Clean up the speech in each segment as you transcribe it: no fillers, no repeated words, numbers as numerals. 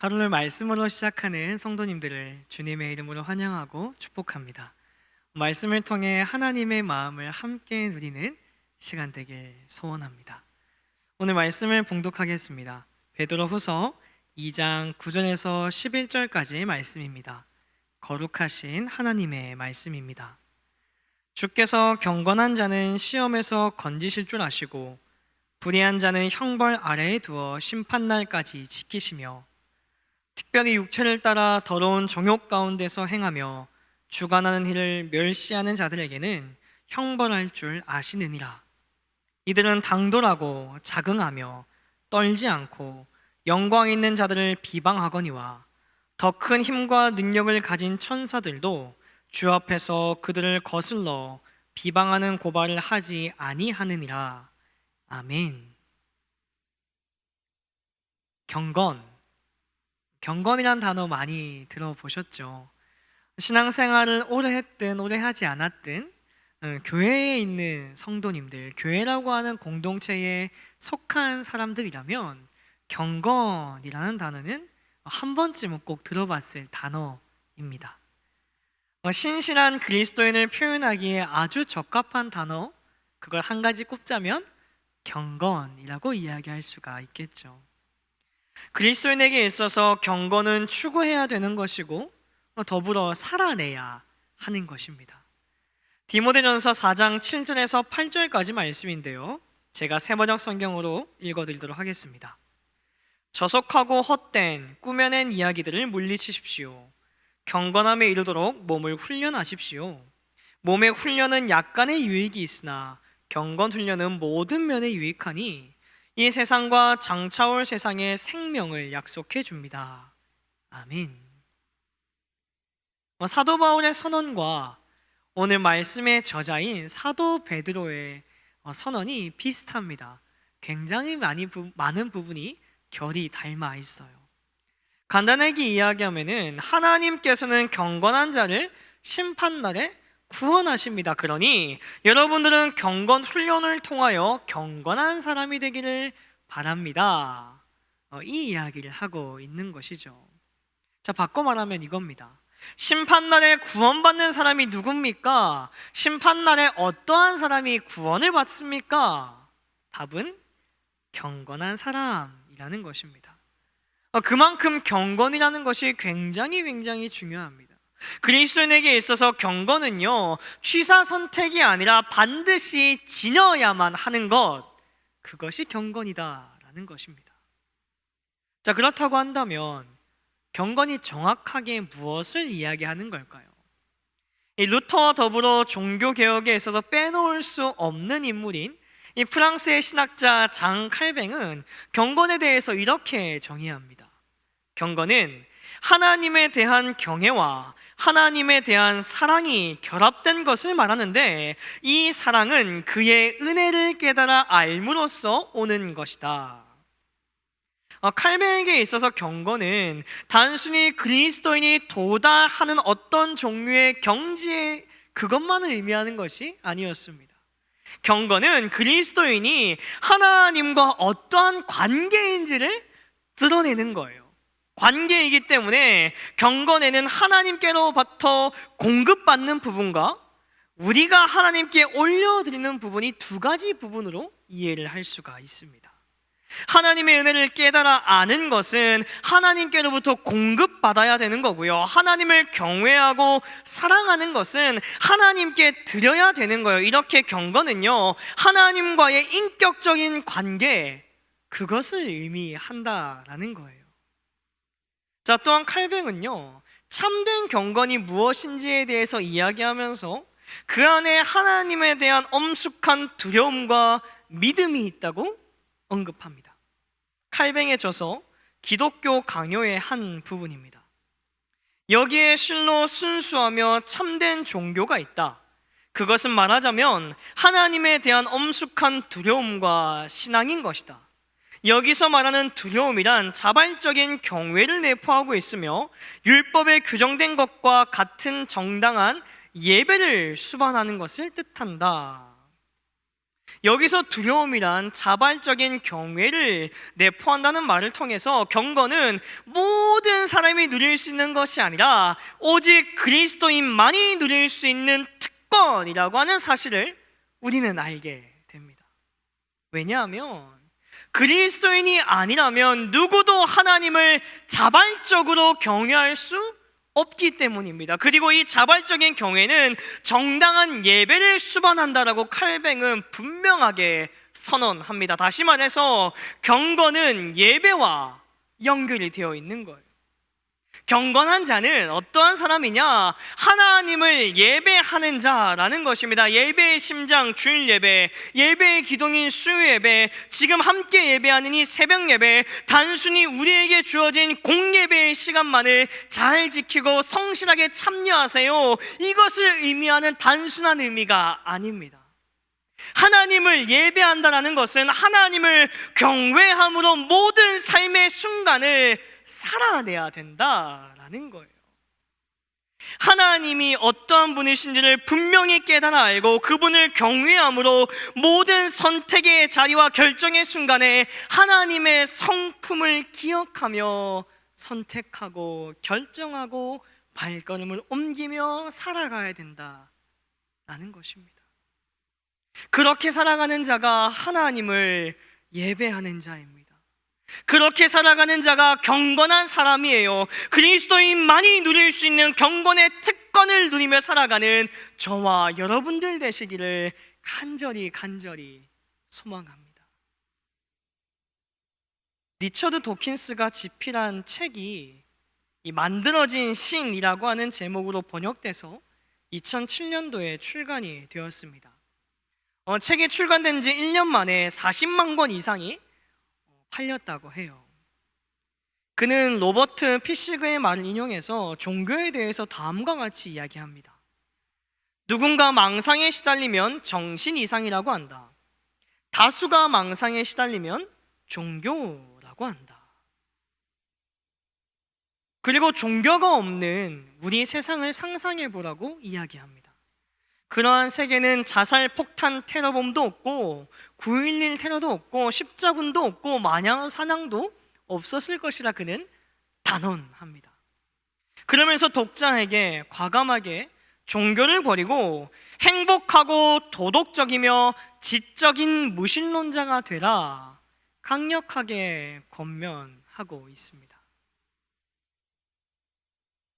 하루를 말씀으로 시작하는 성도님들을 주님의 이름으로 환영하고 축복합니다. 말씀을 통해 하나님의 마음을 함께 누리는 시간 되길 소원합니다. 오늘 말씀을 봉독하겠습니다. 베드로후서 2장 9절에서 11절까지 말씀입니다. 거룩하신 하나님의 말씀입니다. 주께서 경건한 자는 시험에서 건지실 줄 아시고 불의한 자는 형벌 아래에 두어 심판날까지 지키시며 특별히 육체를 따라 더러운 정욕 가운데서 행하며 주관하는 일을 멸시하는 자들에게는 형벌할 줄 아시느니라. 이들은 당돌하고 자긍하며 떨지 않고 영광 있는 자들을 비방하거니와 더 큰 힘과 능력을 가진 천사들도 주 앞에서 그들을 거슬러 비방하는 고발을 하지 아니하느니라. 아멘. 경건이란 단어 많이 들어보셨죠? 신앙생활을 오래 했든 오래 하지 않았든 교회에 있는 성도님들, 교회라고 하는 공동체에 속한 사람들이라면 경건이라는 단어는 한 번쯤은 꼭 들어봤을 단어입니다. 신실한 그리스도인을 표현하기에 아주 적합한 단어, 그걸 한 가지 꼽자면 경건이라고 이야기할 수가 있겠죠. 그리스도인에게 있어서 경건은 추구해야 되는 것이고 더불어 살아내야 하는 것입니다. 디모데전서 4장 7절에서 8절까지 말씀인데요, 제가 새번역 성경으로 읽어드리도록 하겠습니다. 저속하고 헛된 꾸며낸 이야기들을 물리치십시오. 경건함에 이르도록 몸을 훈련하십시오. 몸의 훈련은 약간의 유익이 있으나 경건 훈련은 모든 면에 유익하니 이 세상과 장차올 세상의 생명을 약속해 줍니다. 아멘. 사도 바울의 선언과 오늘 말씀의 저자인 사도 베드로의 선언이 비슷합니다. 굉장히 많은 부분이 결이 닮아 있어요. 간단하게 이야기하면은 하나님께서는 경건한 자를 심판날에 구원하십니다. 그러니 여러분들은 경건 훈련을 통하여 경건한 사람이 되기를 바랍니다. 이 이야기를 하고 있는 것이죠. 자, 바꿔 말하면 이겁니다. 심판날에 구원받는 사람이 누굽니까? 심판날에 어떠한 사람이 구원을 받습니까? 답은 경건한 사람이라는 것입니다. 그만큼 경건이라는 것이 굉장히 중요합니다. 그리스도인에게 있어서 경건은요, 취사 선택이 아니라 반드시 지녀야만 하는 것, 그것이 경건이다라는 것입니다. 자, 그렇다고 한다면 경건이 정확하게 무엇을 이야기하는 걸까요? 이 루터와 더불어 종교개혁에 있어서 빼놓을 수 없는 인물인 이 프랑스의 신학자 장 칼뱅은 경건에 대해서 이렇게 정의합니다. 경건은 하나님에 대한 경외와 하나님에 대한 사랑이 결합된 것을 말하는데, 이 사랑은 그의 은혜를 깨달아 알므로써 오는 것이다. 칼뱅에게 있어서 경건은 단순히 그리스도인이 도달하는 어떤 종류의 경지에 그것만을 의미하는 것이 아니었습니다. 경건은 그리스도인이 하나님과 어떠한 관계인지를 드러내는 거예요. 관계이기 때문에 경건에는 하나님께로부터 공급받는 부분과 우리가 하나님께 올려드리는 부분이 두 가지 부분으로 이해를 할 수가 있습니다. 하나님의 은혜를 깨달아 아는 것은 하나님께로부터 공급받아야 되는 거고요, 하나님을 경외하고 사랑하는 것은 하나님께 드려야 되는 거예요. 이렇게 경건은요, 하나님과의 인격적인 관계, 그것을 의미한다라는 거예요. 자, 또한 칼뱅은요, 참된 경건이 무엇인지에 대해서 이야기하면서 그 안에 하나님에 대한 엄숙한 두려움과 믿음이 있다고 언급합니다. 칼뱅의 저서 기독교 강요의 한 부분입니다. 여기에 실로 순수하며 참된 종교가 있다. 그것은 말하자면 하나님에 대한 엄숙한 두려움과 신앙인 것이다. 여기서 말하는 두려움이란 자발적인 경외를 내포하고 있으며 율법에 규정된 것과 같은 정당한 예배를 수반하는 것을 뜻한다. 여기서 두려움이란 자발적인 경외를 내포한다는 말을 통해서 경건은 모든 사람이 누릴 수 있는 것이 아니라 오직 그리스도인만이 누릴 수 있는 특권이라고 하는 사실을 우리는 알게 됩니다. 왜냐하면 그리스도인이 아니라면 누구도 하나님을 자발적으로 경외할 수 없기 때문입니다. 그리고 이 자발적인 경외는 정당한 예배를 수반한다라고 칼뱅은 분명하게 선언합니다. 다시 말해서 경건은 예배와 연결이 되어 있는 거예요. 경건한 자는 어떠한 사람이냐? 하나님을 예배하는 자라는 것입니다. 예배의 심장 주일 예배, 예배의 기동인 수요 예배, 지금 함께 예배하는 이 새벽 예배, 단순히 우리에게 주어진 공예배의 시간만을 잘 지키고 성실하게 참여하세요, 이것을 의미하는 단순한 의미가 아닙니다. 하나님을 예배한다는 것은 하나님을 경외함으로 모든 삶의 순간을 살아내야 된다라는 거예요. 하나님이 어떠한 분이신지를 분명히 깨달아 알고 그분을 경외함으로 모든 선택의 자리와 결정의 순간에 하나님의 성품을 기억하며 선택하고 결정하고 발걸음을 옮기며 살아가야 된다라는 것입니다. 그렇게 살아가는 자가 하나님을 예배하는 자입니다. 그렇게 살아가는 자가 경건한 사람이에요. 그리스도인만이 누릴 수 있는 경건의 특권을 누리며 살아가는 저와 여러분들 되시기를 간절히 소망합니다. 리처드 도킨스가 집필한 책이 이 만들어진 신이라고 하는 제목으로 번역돼서 2007년도에 출간이 되었습니다. 책이 출간된 지 1년 만에 40만 권 이상이 팔렸다고 해요. 그는 로버트 피시그의 말을 인용해서 종교에 대해서 다음과 같이 이야기합니다. 누군가 망상에 시달리면 정신 이상이라고 한다. 다수가 망상에 시달리면 종교라고 한다. 그리고 종교가 없는 우리 세상을 상상해 보라고 이야기합니다. 그러한 세계는 자살, 폭탄, 테러범도 없고 9.11 테러도 없고 십자군도 없고 마냥 사냥도 없었을 것이라 그는 단언합니다. 그러면서 독자에게 과감하게 종교를 버리고 행복하고 도덕적이며 지적인 무신론자가 되라 강력하게 권면하고 있습니다.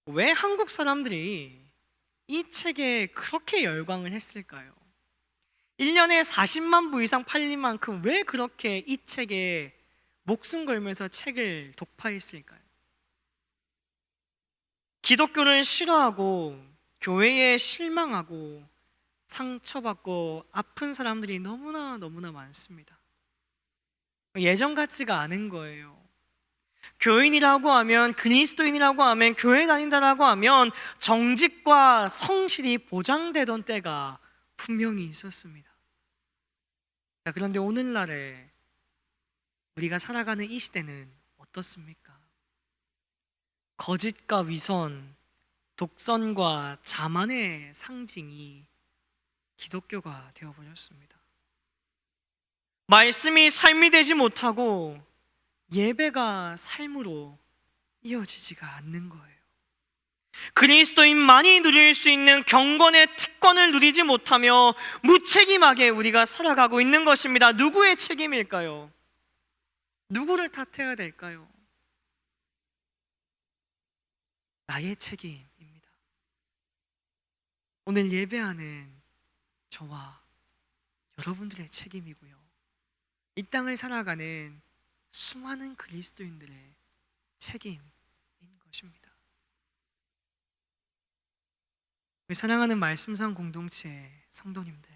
왜 한국 사람들이 이 책에 그렇게 열광을 했을까요? 1년에 40만 부 이상 팔린 만큼 왜 그렇게 이 책에 목숨 걸면서 책을 독파했을까요? 기독교를 싫어하고 교회에 실망하고 상처받고 아픈 사람들이 너무나 많습니다. 예전 같지가 않은 거예요. 교인이라고 하면, 그리스도인이라고 하면, 교회 다닌다라고 하면 정직과 성실이 보장되던 때가 분명히 있었습니다. 그런데 오늘날에 우리가 살아가는 이 시대는 어떻습니까? 거짓과 위선, 독선과 자만의 상징이 기독교가 되어버렸습니다. 말씀이 삶이 되지 못하고 예배가 삶으로 이어지지가 않는 거예요. 그리스도인만이 누릴 수 있는 경건의 특권을 누리지 못하며 무책임하게 우리가 살아가고 있는 것입니다. 누구의 책임일까요? 누구를 탓해야 될까요? 나의 책임입니다. 오늘 예배하는 저와 여러분들의 책임이고요. 이 땅을 살아가는 수많은 그리스도인들의 책임인 것입니다. 우리 사랑하는 말씀상 공동체 성도님들,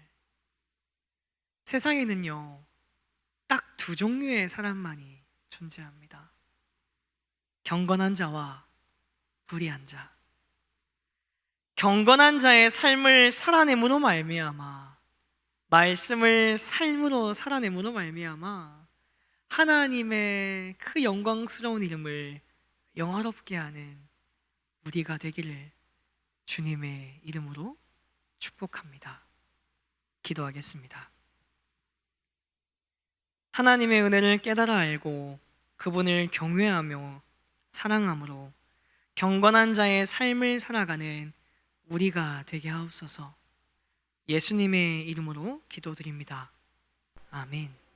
세상에는요 딱 두 종류의 사람만이 존재합니다. 경건한 자와 불의한 자. 경건한 자의 삶을 살아냄으로 말미암아, 말씀을 삶으로 살아냄으로 말미암아 하나님의 그 영광스러운 이름을 영화롭게 하는 우리가 되기를 주님의 이름으로 축복합니다. 기도하겠습니다. 하나님의 은혜를 깨달아 알고 그분을 경외하며 사랑함으로 경건한 자의 삶을 살아가는 우리가 되게 하옵소서. 예수님의 이름으로 기도드립니다. 아멘.